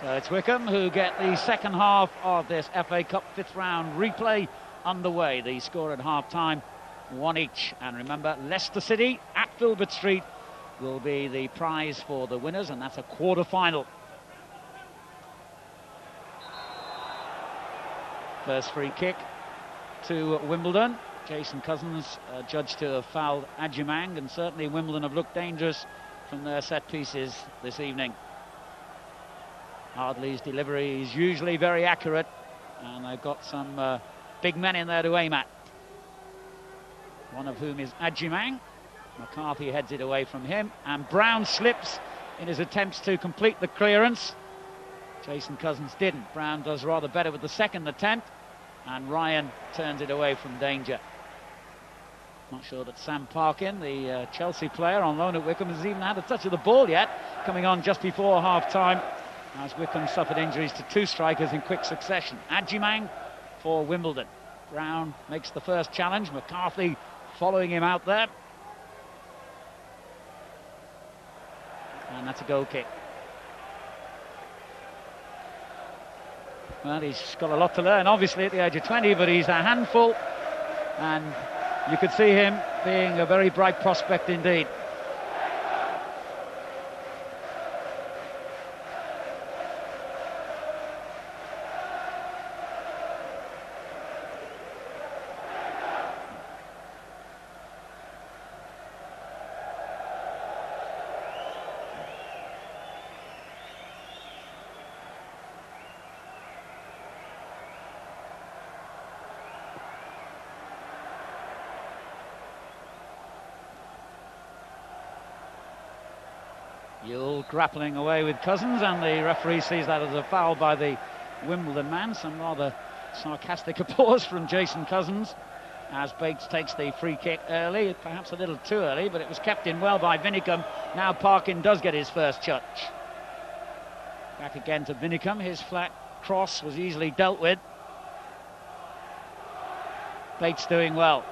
So it's Wycombe who get the second half of this FA Cup fifth round replay underway. The score at half-time, 1 each. And remember, Leicester City at Filbert Street will be the prize for the winners, and that's a quarter-final. First free kick to Wimbledon. Jason Cousins judged to have fouled Adjumang, and certainly Wimbledon have looked dangerous from their set pieces this evening. Ardley's delivery is usually very accurate, and they've got some big men in there to aim at. One of whom is Adjumang. McCarthy heads it away from him, and Brown slips in his attempts to complete the clearance. Jason Cousins didn't. Brown does rather better with the second attempt, and Ryan turns it away from danger. Not sure that Sam Parkin, the Chelsea player on loan at Wycombe, has even had a touch of the ball yet, coming on just before half-time, as Wycombe suffered injuries to two strikers in quick succession. Adjumang for Wimbledon. Brown makes the first challenge, McCarthy following him out there. And that's a goal kick. Well, he's got a lot to learn, obviously, at the age of 20, but he's a handful, and you could see him being a very bright prospect indeed. Yule grappling away with Cousins, and the referee sees that as a foul by the Wimbledon man. Some rather sarcastic applause from Jason Cousins as Bates takes the free kick early, perhaps a little too early, but it was kept in well by Wycombe. Now Parkin does get his first touch. Back again to Wycombe. His flat cross was easily dealt with. Bates doing well,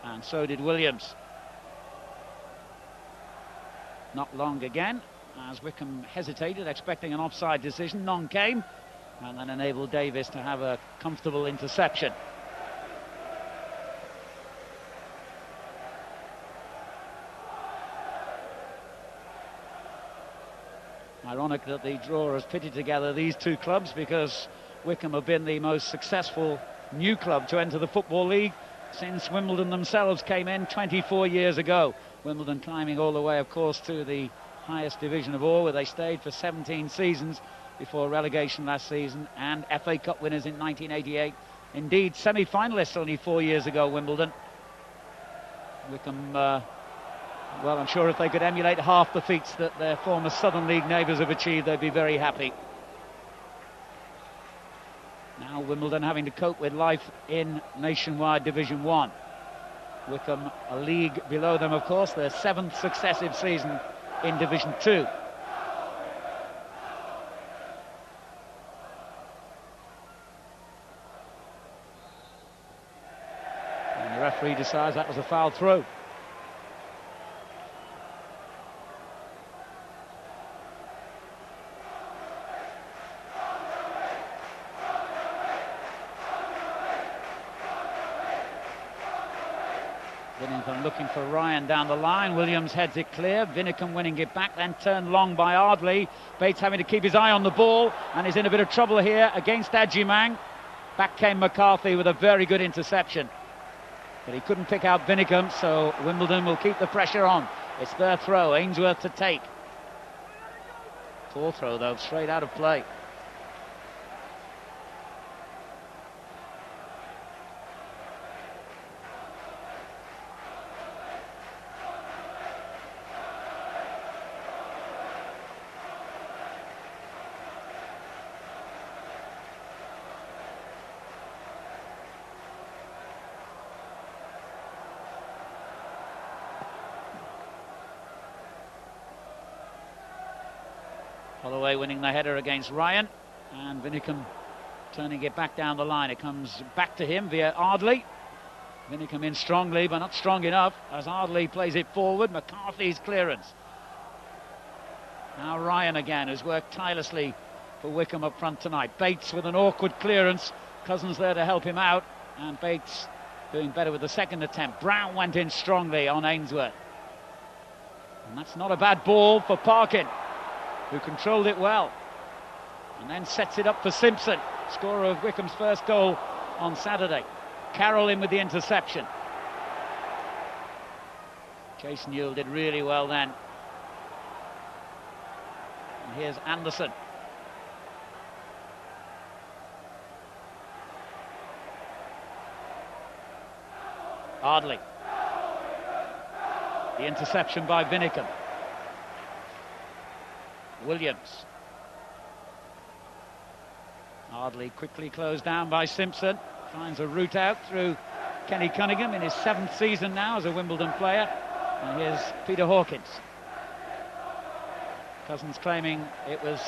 and so did Williams. Not long again, as Wycombe hesitated, expecting an offside decision. None came, and then enabled Davis to have a comfortable interception. Ironic that the draw has pitted together these two clubs, because Wycombe have been the most successful new club to enter the Football League since Wimbledon themselves came in 24 years ago. Wimbledon climbing all the way, of course, to the highest division of all, where they stayed for 17 seasons before relegation last season, and FA Cup winners in 1988. Indeed, semi-finalists only 4 years ago, Wimbledon. Wycombe, well, I'm sure if they could emulate half the feats that their former Southern League neighbours have achieved, they'd be very happy. Now Wimbledon having to cope with life in Nationwide Division 1. Wycombe a league below them, of course, their 7th successive season in Division 2. And the referee decides that was a foul throw. Wycombe looking for Ryan down the line. Williams heads it clear. Wycombe winning it back, then turned long by Ardley. Bates having to keep his eye on the ball, and is in a bit of trouble here against Adjumang. Back came McCarthy with a very good interception, but he couldn't pick out Wycombe, so Wimbledon will keep the pressure on. It's their throw, Ainsworth to take. Poor throw though, straight out of play. Holloway winning the header against Ryan, and Wycombe turning it back down the line. It comes back to him via Ardley. Wycombe in strongly, but not strong enough, as Ardley plays it forward. McCarthy's clearance. Now Ryan again, who's worked tirelessly for Wycombe up front tonight. Bates with an awkward clearance. Cousins there to help him out. And Bates doing better with the second attempt. Brown went in strongly on Ainsworth. And that's not a bad ball for Parkin, who controlled it well. And then sets it up for Simpson, scorer of Wycombe's first goal on Saturday. Carroll in with the interception. Jason Newell did really well then. And here's Anderson. Ardley. The interception by Winicombe. Williams. Ardley quickly closed down by Simpson. Finds a route out through Kenny Cunningham in his 7th season now as a Wimbledon player. And here's Peter Hawkins. Cousins claiming it was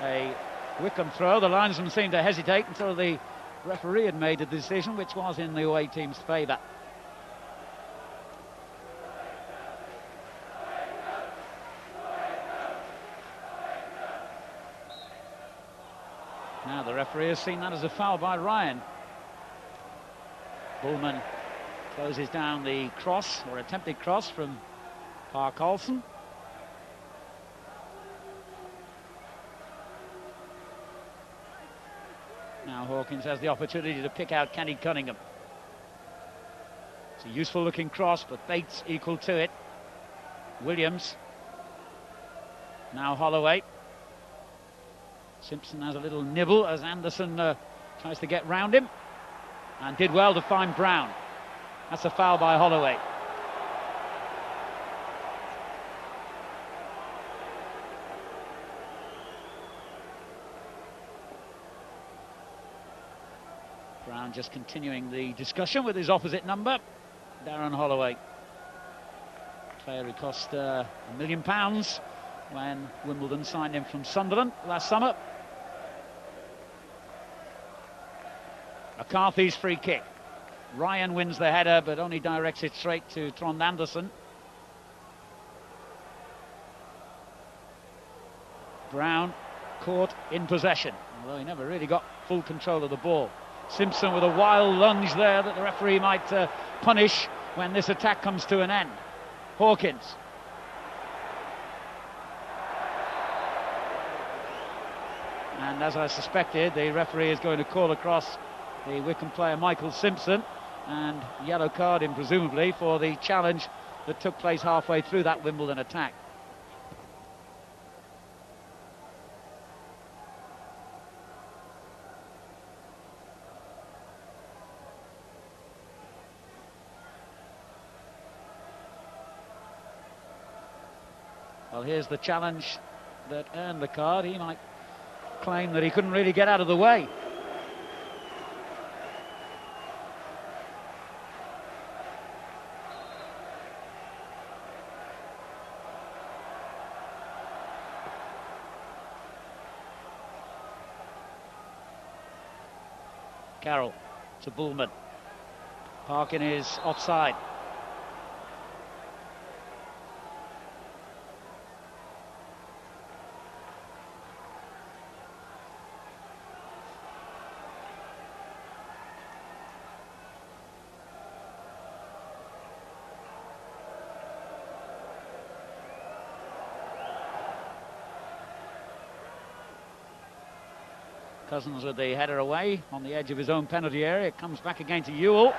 a Wycombe throw. The linesman seemed to hesitate until the referee had made a decision, which was in the away team's favour. Now the referee has seen that as a foul by Ryan. Bullman closes down the cross, or attempted cross, from Park Olsen. Now Hawkins has the opportunity to pick out Kenny Cunningham. It's a useful looking cross, but Bates equal to it. Williams. Now Holloway. Simpson has a little nibble as Anderson tries to get round him, and did well to find Brown. That's a foul by Holloway. Brown just continuing the discussion with his opposite number, Darren Holloway. Player who cost £1 million when Wimbledon signed him from Sunderland last summer. McCarthy's free kick. Ryan wins the header, but only directs it straight to Trond Andersen. Brown caught in possession, although he never really got full control of the ball. Simpson with a wild lunge there that the referee might punish when this attack comes to an end. Hawkins. And as I suspected, the referee is going to call across the Wycombe player Michael Simpson, and yellow card him presumably for the challenge that took place halfway through that Wimbledon attack. Well, here's the challenge that earned the card. He might claim that he couldn't really get out of the way. Carroll to Bullman. Parkin is offside. Cousins with the header away on the edge of his own penalty area. It comes back again to Ewell.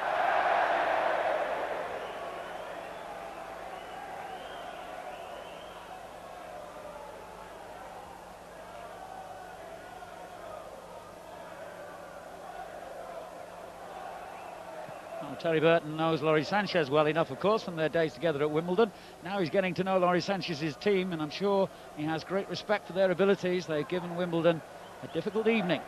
Well, Terry Burton knows Laurie Sanchez well enough, of course, from their days together at Wimbledon. Now he's getting to know Laurie Sanchez's team, and I'm sure he has great respect for their abilities. They've given Wimbledon a difficult evening.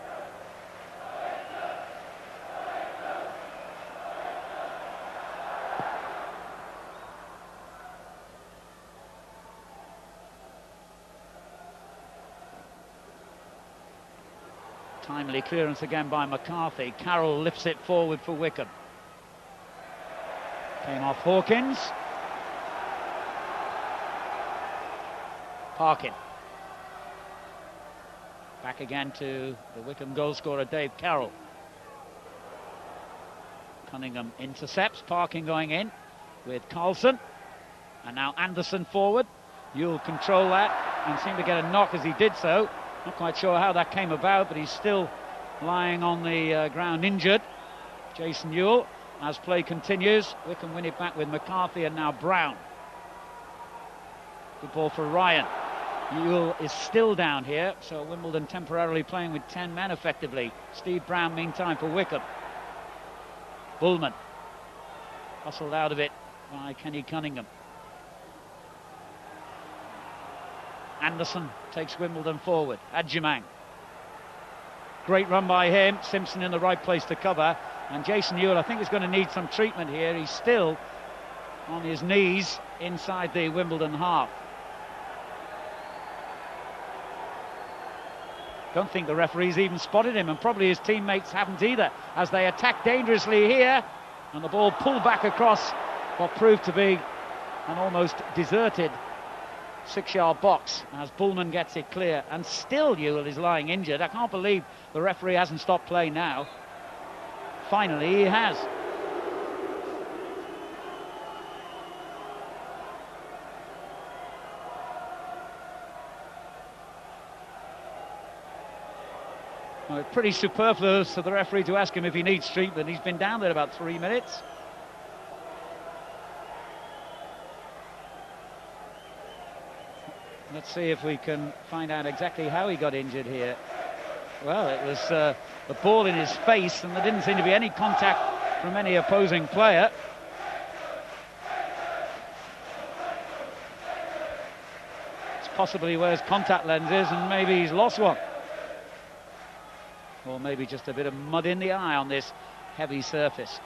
Timely clearance again by McCarthy. Carroll lifts it forward for Wycombe. Came off Hawkins. Parkin. Back again to the Wycombe goalscorer, Dave Carroll. Cunningham intercepts, Parkin going in with Carlson. And now Anderson forward. You'll control that and seem to get a knock as he did so. Not quite sure how that came about, but he's still lying on the ground injured. Jason Ewell, as play continues. Wycombe win it back with McCarthy and now Brown. Good ball for Ryan. Ewell is still down here, so Wimbledon temporarily playing with 10 men effectively. Steve Brown meantime for Wycombe. Bullman hustled out of it by Kenny Cunningham. Anderson takes Wimbledon forward. Adjumang. Great run by him. Simpson in the right place to cover. And Jason Ewell, I think, is going to need some treatment here. He's still on his knees inside the Wimbledon half. Don't think the referees even spotted him, and probably his teammates haven't either, as they attack dangerously here, and the ball pulled back across what proved to be an almost deserted 6-yard box as Bullman gets it clear, and still Ewell is lying injured. I can't believe the referee hasn't stopped play now. Finally he has. Well, pretty superfluous for the referee to ask him if he needs treatment. He's been down there about 3 minutes. Let's see if we can find out exactly how he got injured here. Well, it was the ball in his face, and there didn't seem to be any contact from any opposing player. It's possibly he wears contact lenses, and maybe he's lost one. Or maybe just a bit of mud in the eye on this heavy surface.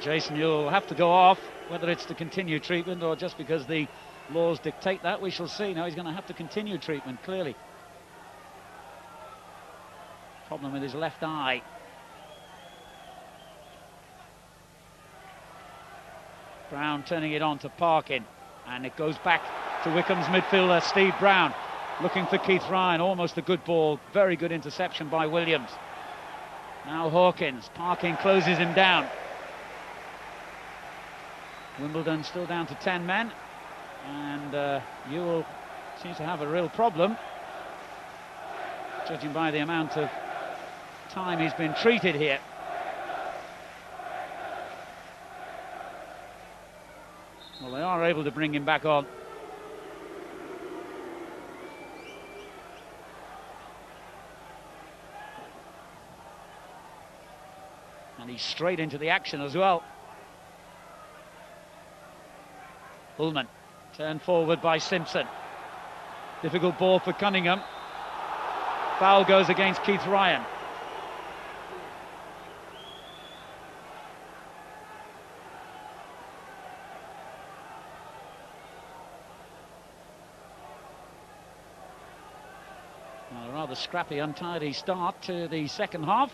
Jason Ewell will have to go off, whether it's to continue treatment or just because the laws dictate that, we shall see. Now he's going to have to continue treatment, clearly. Problem with his left eye. Brown turning it on to Parkin, and it goes back to Wycombe's midfielder, Steve Brown, looking for Keith Ryan. Almost a good ball, very good interception by Williams. Now Hawkins, Parkin closes him down. Wimbledon still down to 10 men, and Ewell seems to have a real problem, judging by the amount of time he's been treated here. Well, they are able to bring him back on. And he's straight into the action as well. Bullman, turned forward by Simpson. Difficult ball for Cunningham. Foul goes against Keith Ryan. Well, a rather scrappy, untidy start to the second half.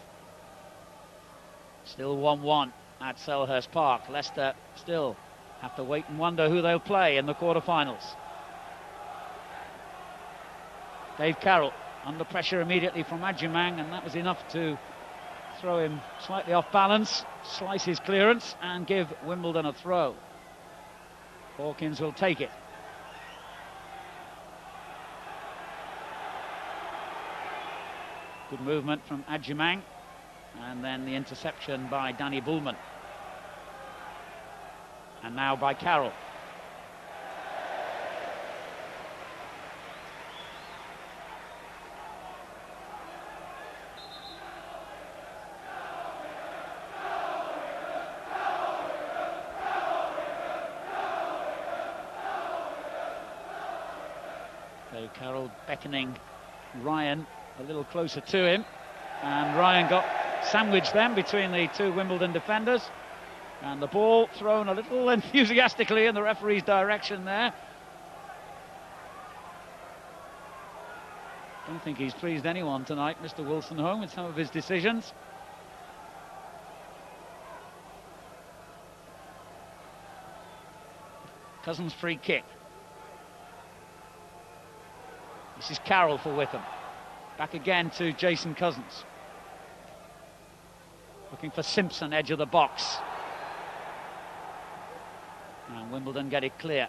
Still 1-1 at Selhurst Park. Leicester still have to wait and wonder who they'll play in the quarter-finals. Dave Carroll under pressure immediately from Adjumang, and that was enough to throw him slightly off balance, slice his clearance and give Wimbledon a throw. Hawkins will take it. Good movement from Adjumang, and then the interception by Danny Bullman. And now by Carroll. So Carroll beckoning Ryan a little closer to him, and Ryan got sandwiched then between the two Wimbledon defenders, and the ball thrown a little enthusiastically in the referee's direction there. Don't think he's pleased anyone tonight, Mr. Wolstenholme, with some of his decisions. Cousins free kick. This is Carroll for Wycombe. Back again to Jason Cousins. Looking for Simpson, edge of the box. And Wimbledon get it clear.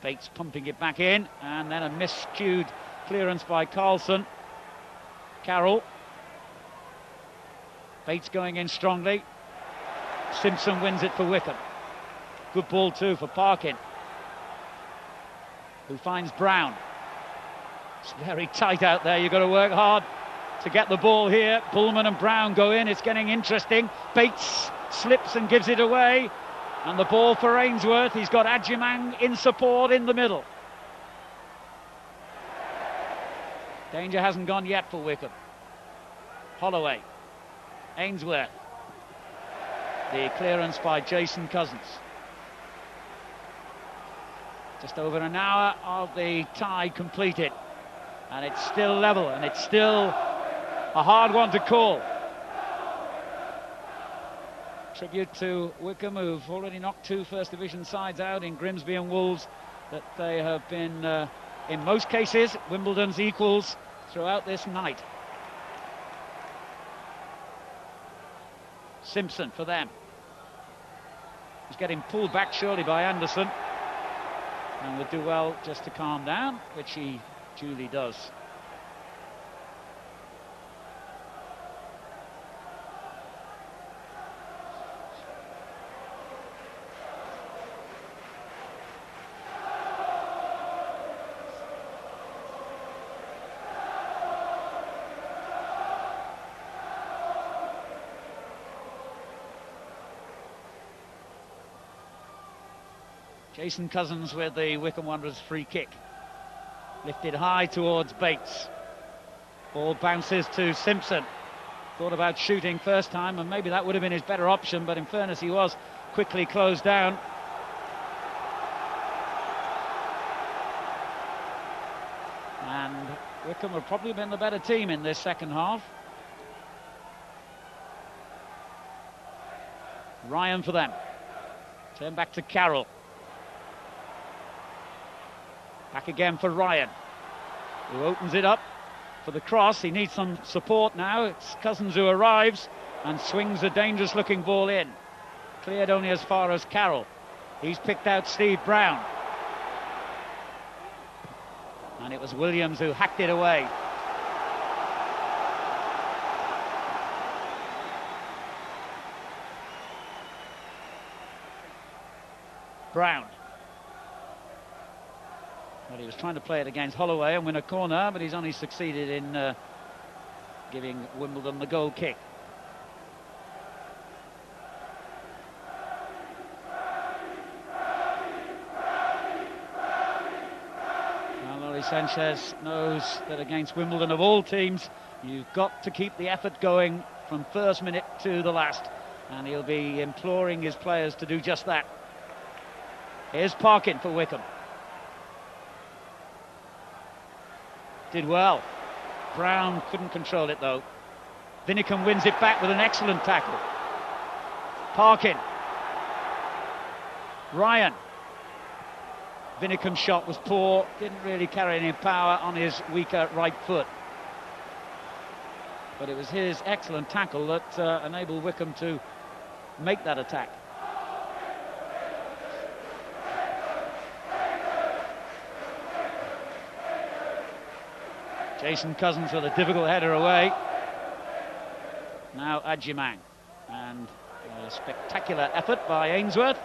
Bates pumping it back in, and then a miscued clearance by Carlson. Carroll. Bates going in strongly. Simpson wins it for Wycombe. Good ball too for Parkin, who finds Brown. It's very tight out there. You've got to work hard to get the ball here. Bullman and Brown go in. It's getting interesting. Bates slips and gives it away. And the ball for Ainsworth. He's got Adjumang in support in the middle. Danger hasn't gone yet for Wycombe. Holloway. Ainsworth. The clearance by Jason Cousins. Just over an hour of the tie completed. And it's still level, and it's still a hard one to call. Tribute to Wycombe, who've already knocked two First Division sides out in Grimsby and Wolves, that they have been, in most cases, Wimbledon's equals throughout this night. Simpson for them. He's getting pulled back surely by Anderson, and would do well just to calm down, which he duly does. Jason Cousins with the Wycombe Wanderers free kick. Lifted high towards Bates. Ball bounces to Simpson. Thought about shooting first time, and maybe that would have been his better option, but in fairness he was quickly closed down. And Wycombe have probably been the better team in this second half. Ryan for them. Turn back to Carroll. Back again for Ryan, who opens it up for the cross. He needs some support now. It's Cousins who arrives and swings a dangerous looking ball in. Cleared only as far as Carroll. He's picked out Steve Brown. And it was Williams who hacked it away. Brown. Well, he was trying to play it against Holloway and win a corner, but he's only succeeded in giving Wimbledon the goal kick. Well, Laurie Sanchez knows that against Wimbledon, of all teams, you've got to keep the effort going from first minute to the last, and he'll be imploring his players to do just that. Here's Parkin for Wycombe. Did well. Brown couldn't control it though. Wycombe wins it back with an excellent tackle. Parkin. Ryan. Wycombe's shot was poor. Didn't really carry any power on his weaker right foot. But it was his excellent tackle that enabled Wycombe to make that attack. Jason Cousins with a difficult header away. Now Adjumang, and a spectacular effort by Ainsworth.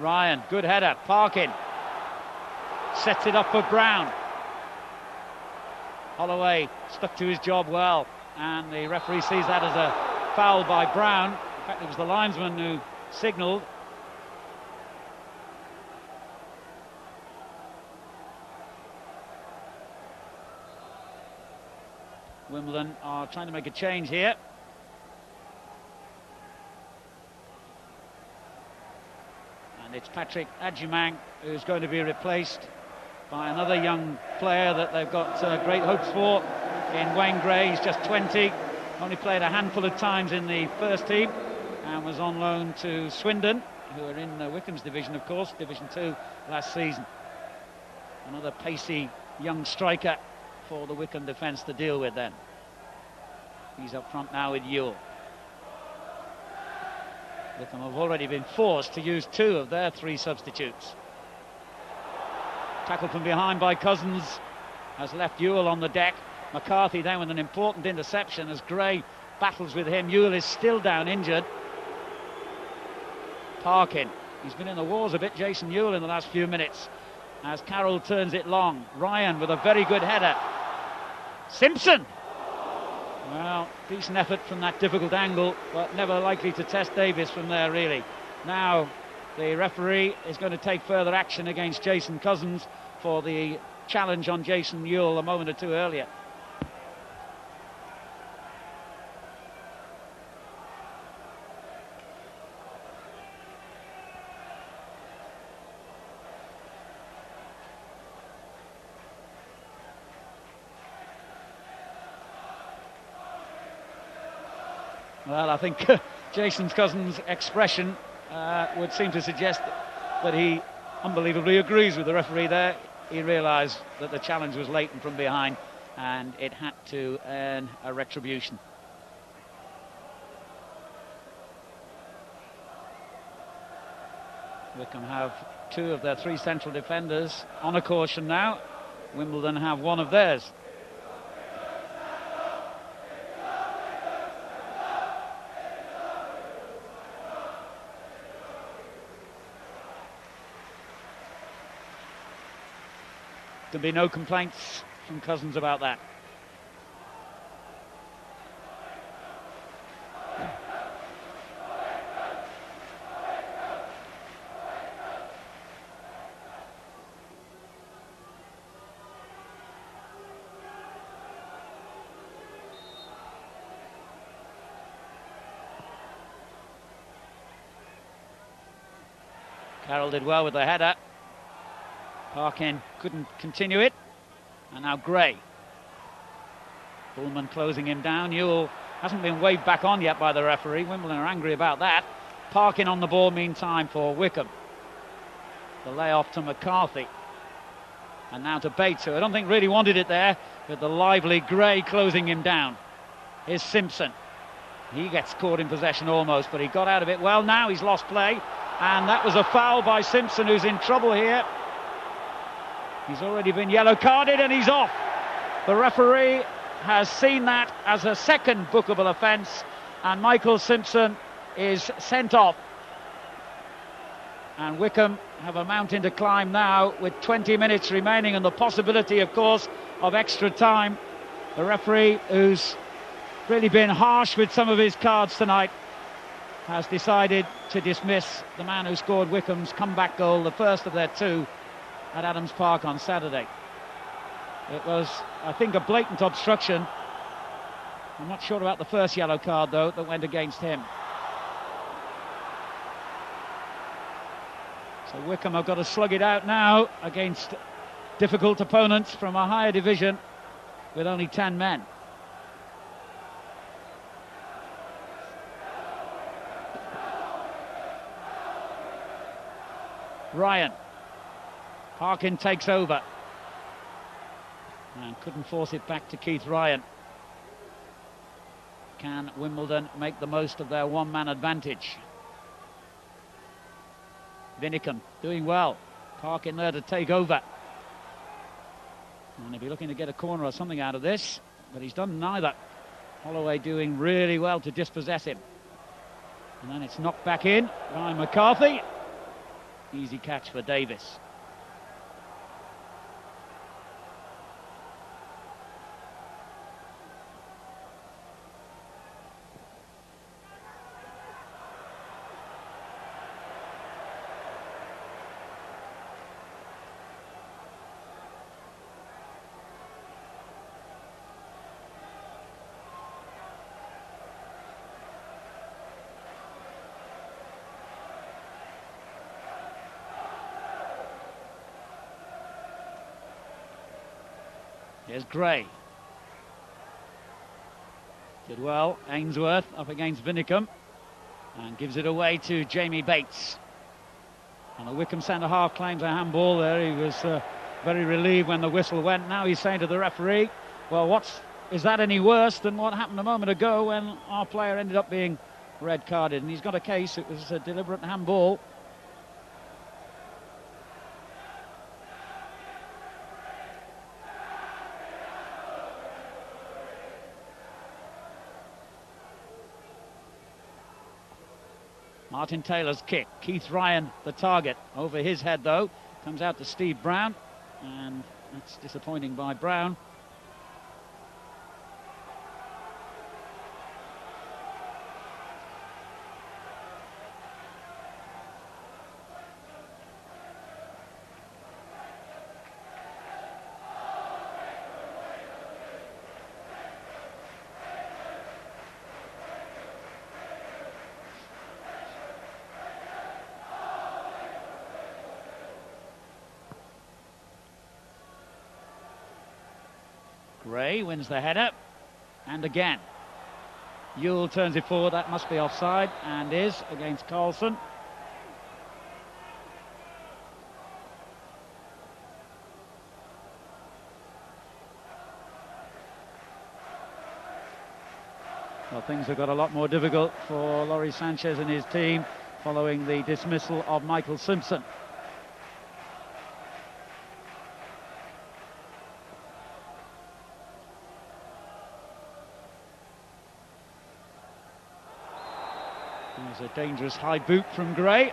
Ryan, good header. Parkin sets it up for Brown. Holloway stuck to his job well, and the referee sees that as a foul by Brown. In fact, it was the linesman who signalled. Wimbledon are trying to make a change here. And it's Patrick Adjumang who's going to be replaced by another young player that they've got great hopes for in Wayne Gray. He's just 20, only played a handful of times in the first team and was on loan to Swindon, who are in Wycombe's division, of course, Division 2 last season. Another pacey young striker for the Wycombe defence to deal with then. He's up front now with Ewell. Wycombe have already been forced to use 2 of their 3 substitutes. Tackled from behind by Cousins has left Ewell on the deck. McCarthy then with an important interception as Gray battles with him. Ewell is still down injured. Parkin, he's been in the wars a bit, Jason Ewell, in the last few minutes as Carroll turns it long. Ryan with a very good header. Simpson! Well, decent effort from that difficult angle, but never likely to test Davis from there, really. Now the referee is going to take further action against Jason Cousins for the challenge on Jason Ewell a moment or two earlier. Well, I think Jason Cousins' expression would seem to suggest that he unbelievably agrees with the referee there. He realised that the challenge was latent from behind and it had to earn a retribution. Wycombe have 2 of their 3 central defenders on a caution now. Wimbledon have 1 of theirs. There'll be no complaints from Cousins about that. Carroll did well with the header. Parkin couldn't continue it, and now Gray. Bullman closing him down. Ewell hasn't been waved back on yet by the referee. Wimbledon are angry about that. Parkin on the ball meantime for Wycombe. The layoff to McCarthy. And now to Bates, who I don't think really wanted it there, with the lively Gray closing him down. Here's Simpson. He gets caught in possession almost, but he got out of it well. Now he's lost play, and that was a foul by Simpson, who's in trouble here. He's already been yellow carded and he's off. The referee has seen that as a second bookable offence, and Michael Simpson is sent off. And Wycombe have a mountain to climb now with 20 minutes remaining and the possibility, of course, of extra time. The referee, who's really been harsh with some of his cards tonight, has decided to dismiss the man who scored Wycombe's comeback goal, the first of their 2 at Adams Park on Saturday. It was, I think, a blatant obstruction. I'm not sure about the first yellow card, though, that went against him. So Wycombe have got to slug it out now against difficult opponents from a higher division with only 10 men. Ryan. Parkin takes over and couldn't force it back to Keith Ryan. Can Wimbledon make the most of their 1-man advantage? Vinicum doing well. Parkin there to take over. And he'll be looking to get a corner or something out of this, but he's done neither. Holloway doing really well to dispossess him. And then it's knocked back in by McCarthy. Easy catch for Davis. Here's Gray. Did well. Ainsworth up against Wycombe and gives it away to Jamie Bates. And the Wycombe centre-half claims a handball there. He was very relieved when the whistle went. Now he's saying to the referee, well, is that any worse than what happened a moment ago when our player ended up being red carded? And he's got a case. It was a deliberate handball. Martin Taylor's kick. Keith Ryan, the target. Over his head, though. Comes out to Steve Brown. And that's disappointing by Brown. Gray wins the header, and again Ewell turns it forward. That must be offside, and is, against Carlson. Well, things have got a lot more difficult for Lawrie Sanchez and his team following the dismissal of Michael Simpson. There's a dangerous high boot from Gray.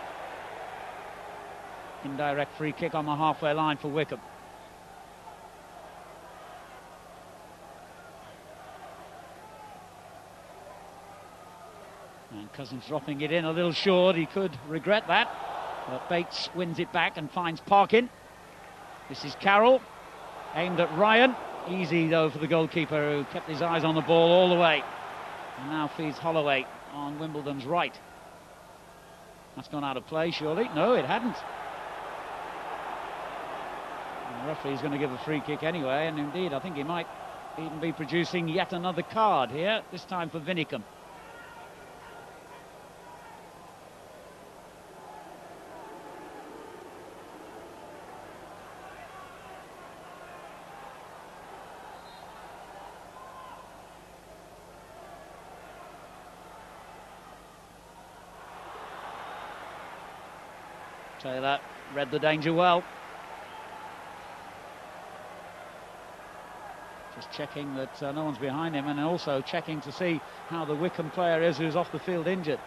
Indirect free kick on the halfway line for Wycombe. And Cousins dropping it in a little short. He could regret that. But Bates wins it back and finds Parkin. This is Carroll, aimed at Ryan. Easy though for the goalkeeper, who kept his eyes on the ball all the way. And now feeds Holloway on Wimbledon's right. That's gone out of play, surely. No, it hadn't. And the referee's going to give a free kick anyway, and indeed I think he might even be producing yet another card here, this time for Wycombe. Taylor read the danger well. Just checking that no one's behind him, and also checking to see how the Wycombe player is who's off the field injured.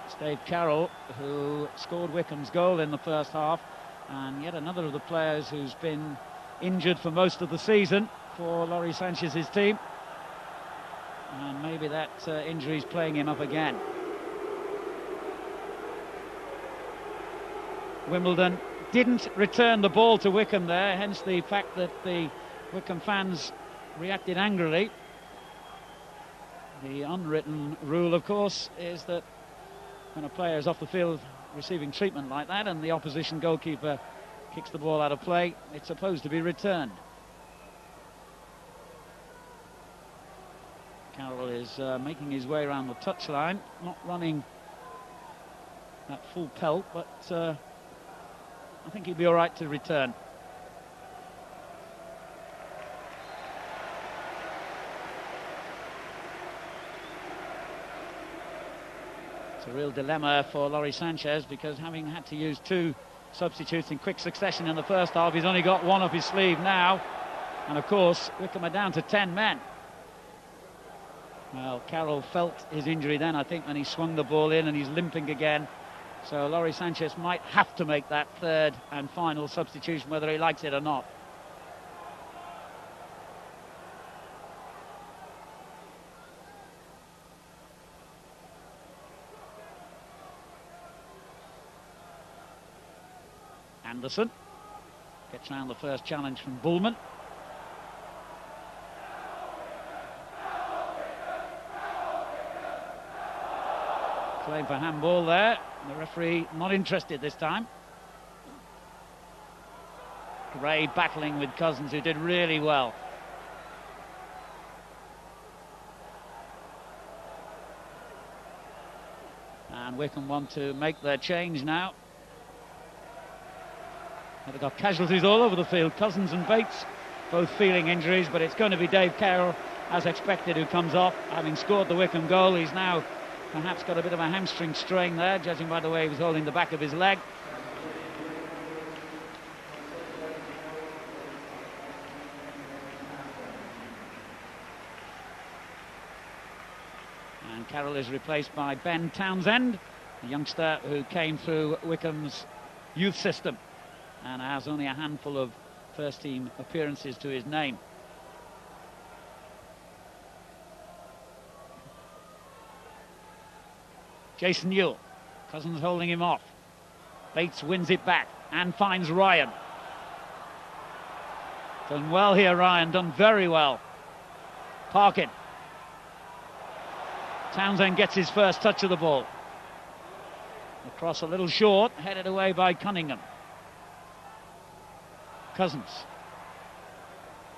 It's Dave Carroll, who scored Wycombe's goal in the first half, and yet another of the players who's been injured for most of the season for Lawrie Sanchez's team. And maybe that injury's playing him up again. Wimbledon didn't return the ball to Wycombe there, hence the fact that the Wycombe fans reacted angrily. The unwritten rule, of course, is that when a player is off the field receiving treatment like that and the opposition goalkeeper kicks the ball out of play, it's supposed to be returned. Carroll is making his way around the touchline, not running that full pelt, but I think he'll be all right to return. It's a real dilemma for Lawrie Sanchez, because having had to use two substitutes in quick succession in the first half, he's only got one up his sleeve now. And of course, Wycombe are down to 10 men. Well, Carroll felt his injury then, I think, when he swung the ball in, and he's limping again. So Laurie Sanchez might have to make that third and final substitution, whether he likes it or not. Anderson gets round the first challenge from Bullman. Claim for handball there. The referee not interested this time. Gray battling with Cousins, who did really well. And Wycombe want to make their change now. They've got casualties all over the field. Cousins and Bates both feeling injuries, but it's going to be Dave Carroll, as expected, who comes off. Having scored the Wycombe goal, he's now perhaps got a bit of a hamstring strain there, judging by the way he was holding the back of his leg. And Carroll is replaced by Ben Townsend, a youngster who came through Wycombe's youth system and has only a handful of first-team appearances to his name. Jason Newell, Cousins holding him off. Bates wins it back and finds Ryan. Done well here, Ryan, done very well. Parkin. Townsend gets his first touch of the ball. Across a little short, headed away by Cunningham. Cousins.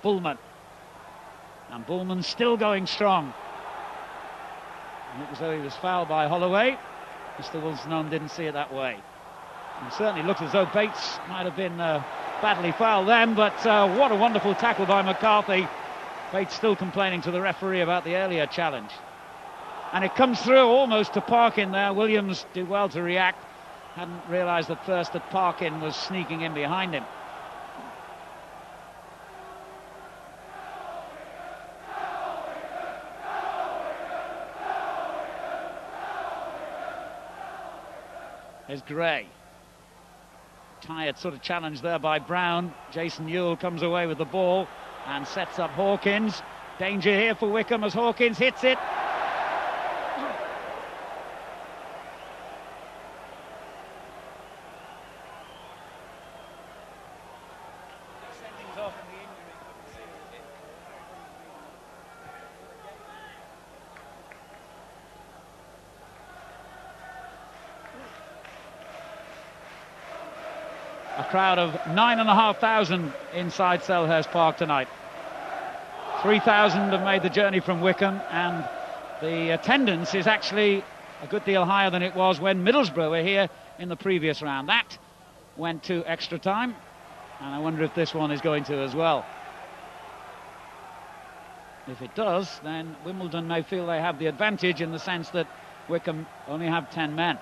Bullman. And Bullman still going strong. It was though he was fouled by Holloway. Mr. Wilson didn't see it that way. It certainly looked as though Bates might have been badly fouled then, but what a wonderful tackle by McCarthy. Bates still complaining to the referee about the earlier challenge. And it comes through almost to Parkin there. Williams did well to react. Hadn't realised at first that Parkin was sneaking in behind him. There's Gray. Tired sort of challenge there by Brown. Jason Newell comes away with the ball and sets up Hawkins. Danger here for Wycombe as Hawkins hits it. A crowd of 9,500 inside Selhurst Park tonight. 3,000 have made the journey from Wycombe, and the attendance is actually a good deal higher than it was when Middlesbrough were here in the previous round. That went to extra time, and I wonder if this one is going to as well. If it does, then Wimbledon may feel they have the advantage in the sense that Wycombe only have 10 men.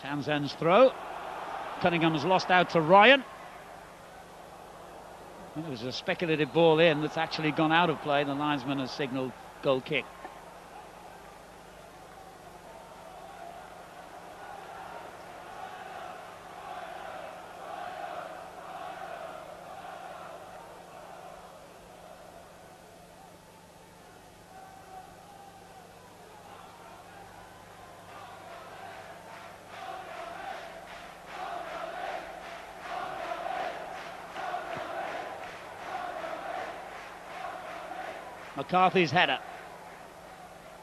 Townsend's throw. Cunningham's lost out to Ryan. It was a speculative ball in that's actually gone out of play. The linesman has signalled goal kick. McCarthy's header.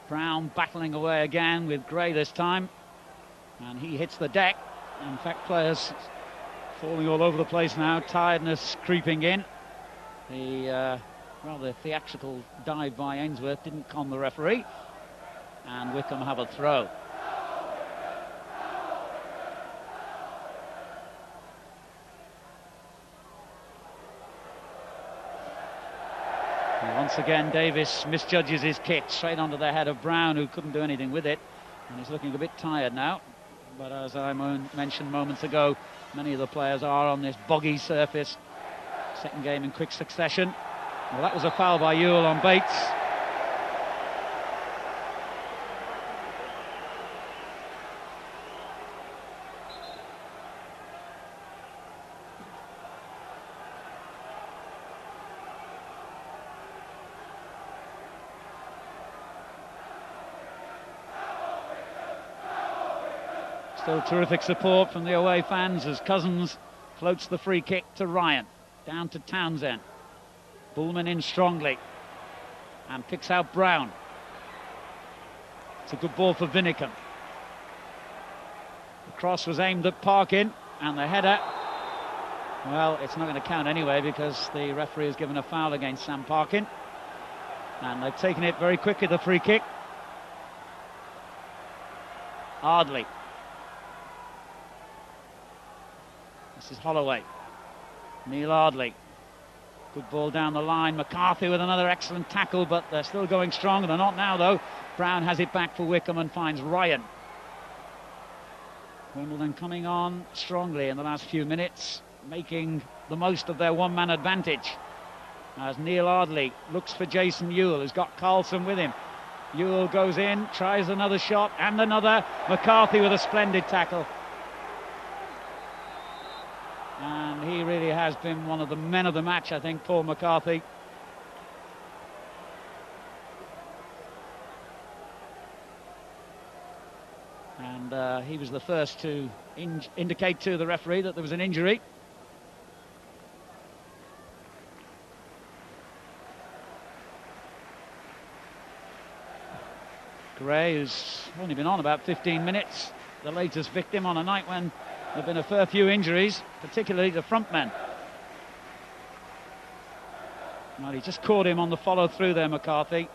Brown battling away again with Gray this time, and he hits the deck. In fact, players falling all over the place now, tiredness creeping in. The rather theatrical dive by Ainsworth didn't con the referee, and Wycombe have a throw. Once again, Davis misjudges his kick straight onto the head of Brown, who couldn't do anything with it, and he's looking a bit tired now. But as I mentioned moments ago, many of the players are on this boggy surface, Second game in quick succession. Well, that was a foul by Ewell on Bates. Still terrific support from the away fans as Cousins floats the free kick to Ryan. Down to Townsend. Bullman in strongly. And picks out Brown. It's a good ball for Wycombe. The cross was aimed at Parkin. And the header, well, it's not going to count anyway because the referee has given a foul against Sam Parkin. And they've taken it very quickly, the free kick. Ardley. This is Holloway. Neil Ardley. Good ball down the line. McCarthy with another excellent tackle, but they're still going strong. They're not now, though. Brown has it back for Wycombe and finds Ryan. Wimbledon coming on strongly in the last few minutes, making the most of their one-man advantage. As Neil Ardley looks for Jason Ewell, who's got Carlson with him. Ewell goes in, tries another shot, and another. McCarthy with a splendid tackle. And he really has been one of the men of the match, I think, Paul McCarthy. And he was the first to indicate to the referee that there was an injury. Gray, who's only been on about 15 minutes, the latest victim on a night when there have been a fair few injuries, particularly the front men. Well, he just caught him on the follow-through there, McCarthy.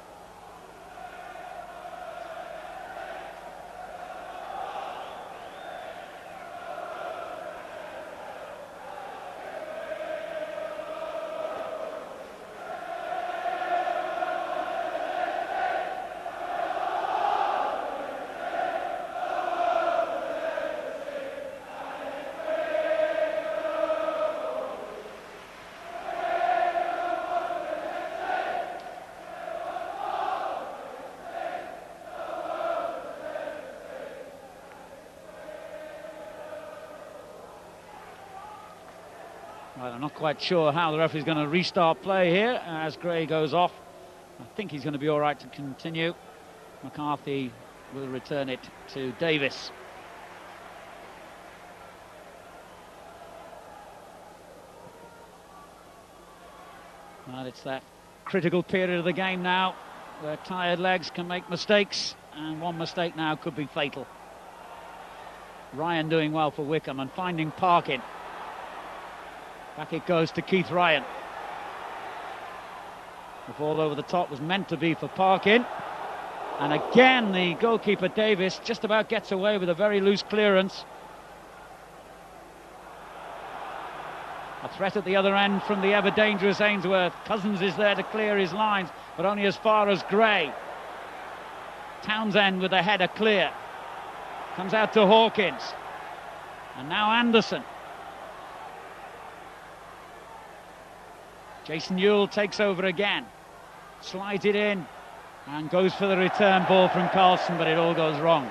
Well, I'm not quite sure how the referee's going to restart play here as Gray goes off. I think he's going to be all right to continue. McCarthy will return it to Davis. Well, it's that critical period of the game now where tired legs can make mistakes, and one mistake now could be fatal. Ryan doing well for Wycombe and finding Parkin. Back it goes to Keith Ryan. The ball over the top was meant to be for Parkin. And again, the goalkeeper Davis just about gets away with a very loose clearance. A threat at the other end from the ever-dangerous Ainsworth. Cousins is there to clear his lines, but only as far as Gray. Townsend with a header clear. Comes out to Hawkins. And now Anderson. Jason Ewell takes over again, slides it in and goes for the return ball from Carlson, but it all goes wrong.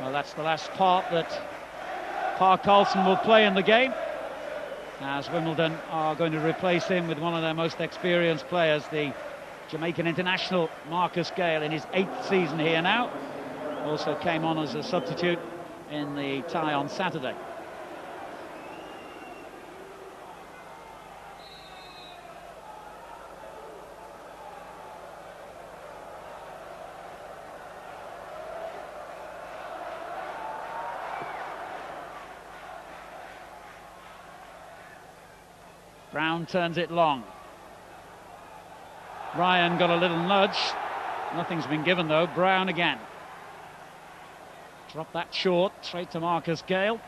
Well, that's the last part that Park Carlson will play in the game, as Wimbledon are going to replace him with one of their most experienced players, the Jamaican international Marcus Gale, in his 8th season here now. Also came on as a substitute in the tie on Saturday. Brown turns it long. Ryan got a little nudge. Nothing's been given though. Brown again. Drop that short, straight to Marcus Gale.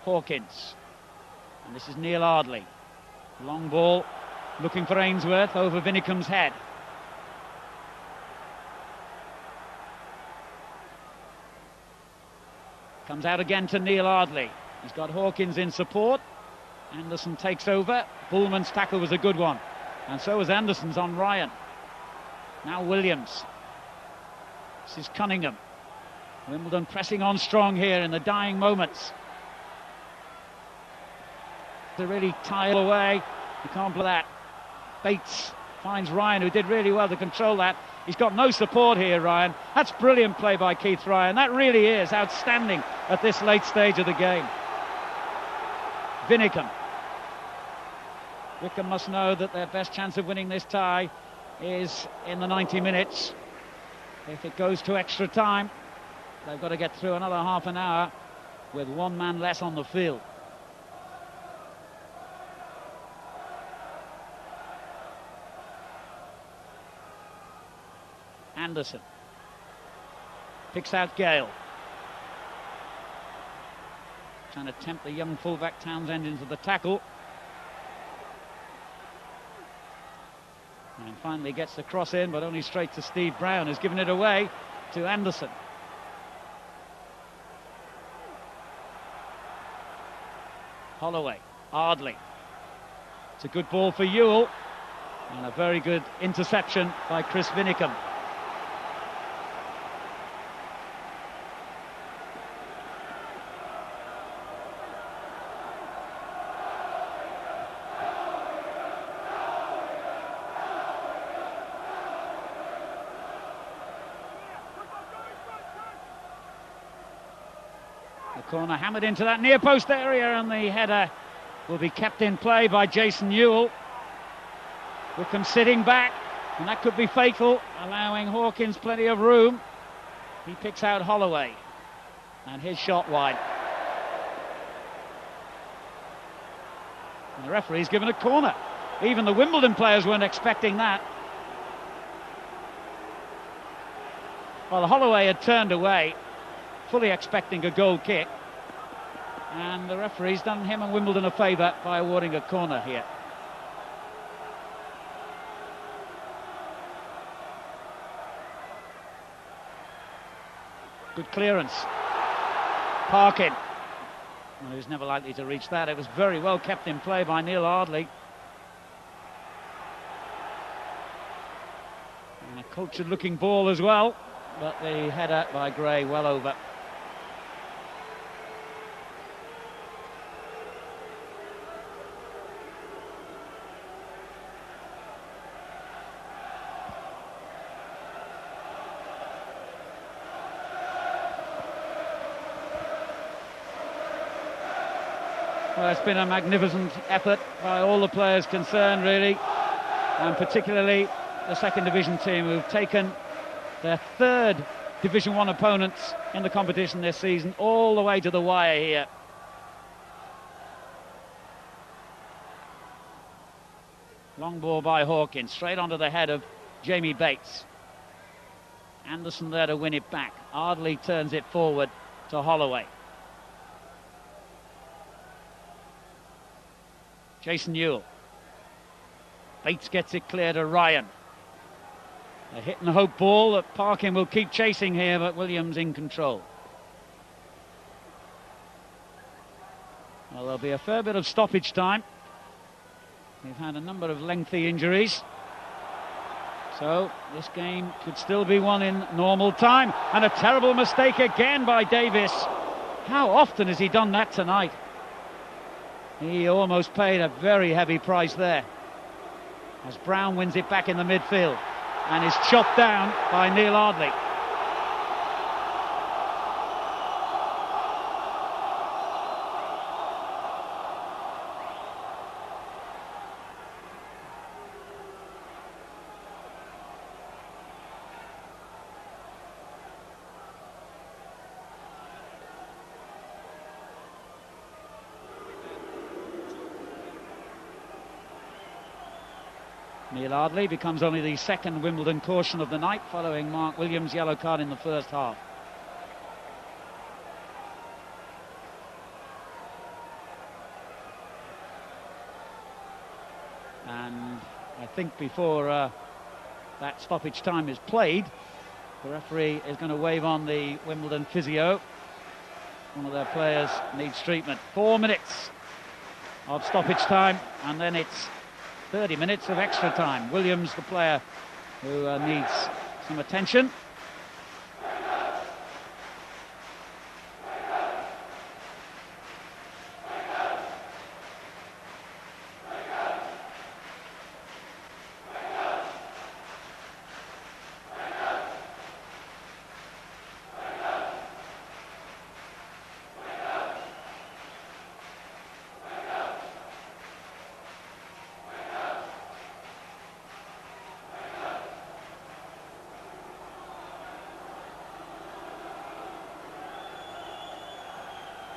Hawkins. And this is Neil Ardley. Long ball. Looking for Ainsworth over Winnecombe's head. Comes out again to Neil Ardley. He's got Hawkins in support. Anderson takes over. Bullman's tackle was a good one. And so was Anderson's on Ryan. Now Williams. This is Cunningham. Wimbledon pressing on strong here in the dying moments. To really tile away. You can't play that. Bates finds Ryan, who did really well to control that. He's got no support here, Ryan. That's brilliant play by Keith Ryan. That really is outstanding at this late stage of the game. Winnecombe. Wycombe must know that their best chance of winning this tie is in the 90 minutes. If it goes to extra time, they've got to get through another half an hour with one man less on the field. Anderson picks out Gale, trying to tempt the young fullback Townsend into the tackle, and finally gets the cross in, but only straight to Steve Brown, who's given it away to Anderson. Holloway, Ardley. It's a good ball for Ewell, and a very good interception by Chris Winnecombe. Corner hammered into that near post area, and the header will be kept in play by Jason Ewell. Wycombe sitting back, and that could be fatal, allowing Hawkins plenty of room. He picks out Holloway, and his shot wide. And the referee's given a corner. Even the Wimbledon players weren't expecting that. Well, Holloway had turned away, fully expecting a goal kick, and the referee's done him and Wimbledon a favour by awarding a corner here. Good clearance. Parkin. Well, he was never likely to reach that. It was very well kept in play by Neil Ardley. And a cultured looking ball as well, but the header by Gray well over. Well, it's been a magnificent effort by all the players concerned, really, and particularly the second division team, who've taken their third Division 1 opponents in the competition this season all the way to the wire here. Long ball by Hawkins, straight onto the head of Jamie Bates. Anderson there to win it back. Ardley turns it forward to Holloway. Jason Ewell. Bates gets it clear to Ryan. A hit and hope ball that Parkin will keep chasing here, but Williams in control. Well, there'll be a fair bit of stoppage time. We've had a number of lengthy injuries, so this game could still be won in normal time. And a terrible mistake again by Davis. How often has he done that tonight? He almost paid a very heavy price there, as Brown wins it back in the midfield and is chopped down by Neil Ardley. Neil Ardley becomes only the second Wimbledon caution of the night, following Mark Williams' yellow card in the first half. And think before that stoppage time is played, the referee is going to wave on the Wimbledon physio. One of their players needs treatment. 4 minutes of stoppage time, and then it's 30 minutes of extra time. Williams, the player who needs some attention.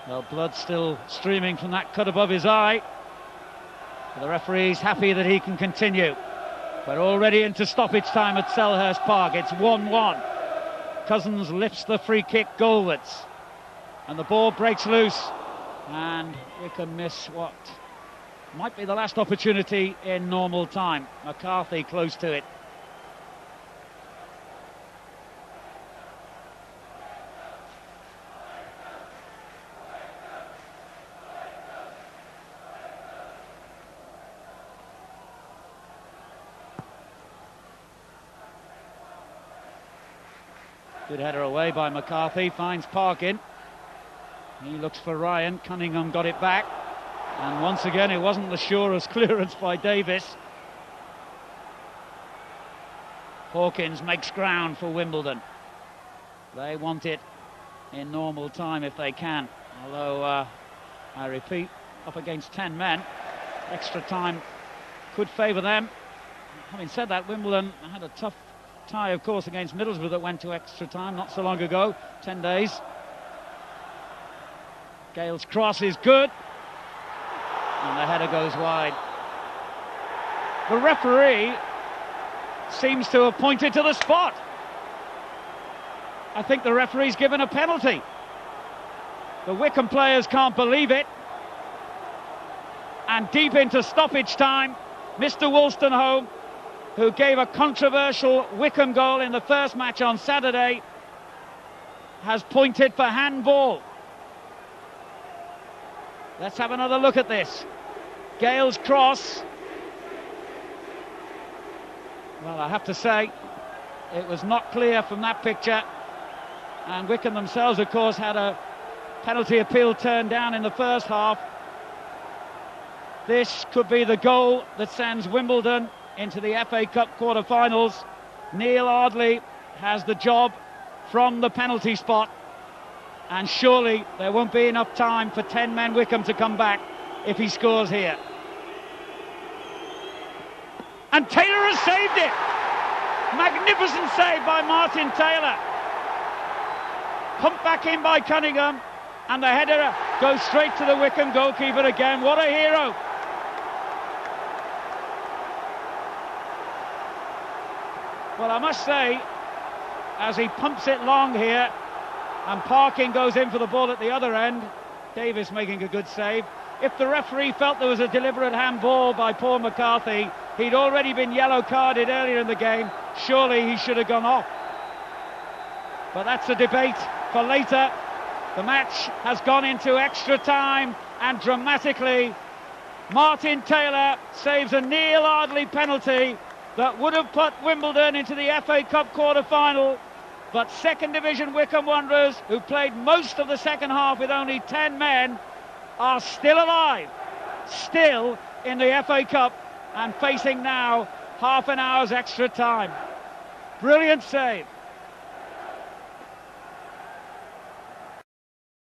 Well, blood still streaming from that cut above his eye. But the referee's happy that he can continue. We're already into stoppage time at Selhurst Park. It's 1-1. Cousins lifts the free kick goalwards. And the ball breaks loose. And Wycombe miss what might be the last opportunity in normal time. McCarthy close to it. Good header away by McCarthy, finds Parkin. He looks for Ryan, Cunningham got it back. And once again, it wasn't the surest clearance by Davis. Hawkins makes ground for Wimbledon. They want it in normal time if they can. Although, I repeat, up against 10 men, extra time could favour them. Having said that, Wimbledon had a tough tie, of course, against Middlesbrough that went to extra time not so long ago, 10 days. Gale's cross is good, and the header goes wide. The referee seems to have pointed to the spot. I think the referee's given a penalty. The Wycombe players can't believe it. And deep into stoppage time, Mr. Wolstenholme, who gave a controversial Wycombe goal in the first match on Saturday, has pointed for handball. Let's have another look at this. Gale's cross. Well, I have to say, it was not clear from that picture. And Wycombe themselves, of course, had a penalty appeal turned down in the first half. This could be the goal that sends Wimbledon into the FA Cup quarter-finals. Neil Ardley has the job from the penalty spot, and surely there won't be enough time for 10 men Wycombe to come back if he scores here. And Taylor has saved it! Magnificent save by Martin Taylor. Pumped back in by Cunningham, and the header goes straight to the Wycombe goalkeeper again. What a hero! Well, I must say, as he pumps it long here, and Parkin goes in for the ball at the other end, Davis making a good save. If the referee felt there was a deliberate handball by Paul McCarthy, he'd already been yellow carded earlier in the game. Surely he should have gone off. But that's a debate for later. The match has gone into extra time, and dramatically, Martin Taylor saves a Neil Ardley penalty that would have put Wimbledon into the FA Cup quarter-final. But second division Wycombe Wanderers, who played most of the second half with only 10 men, are still alive, still in the FA Cup, and facing now half an hour's extra time. Brilliant save.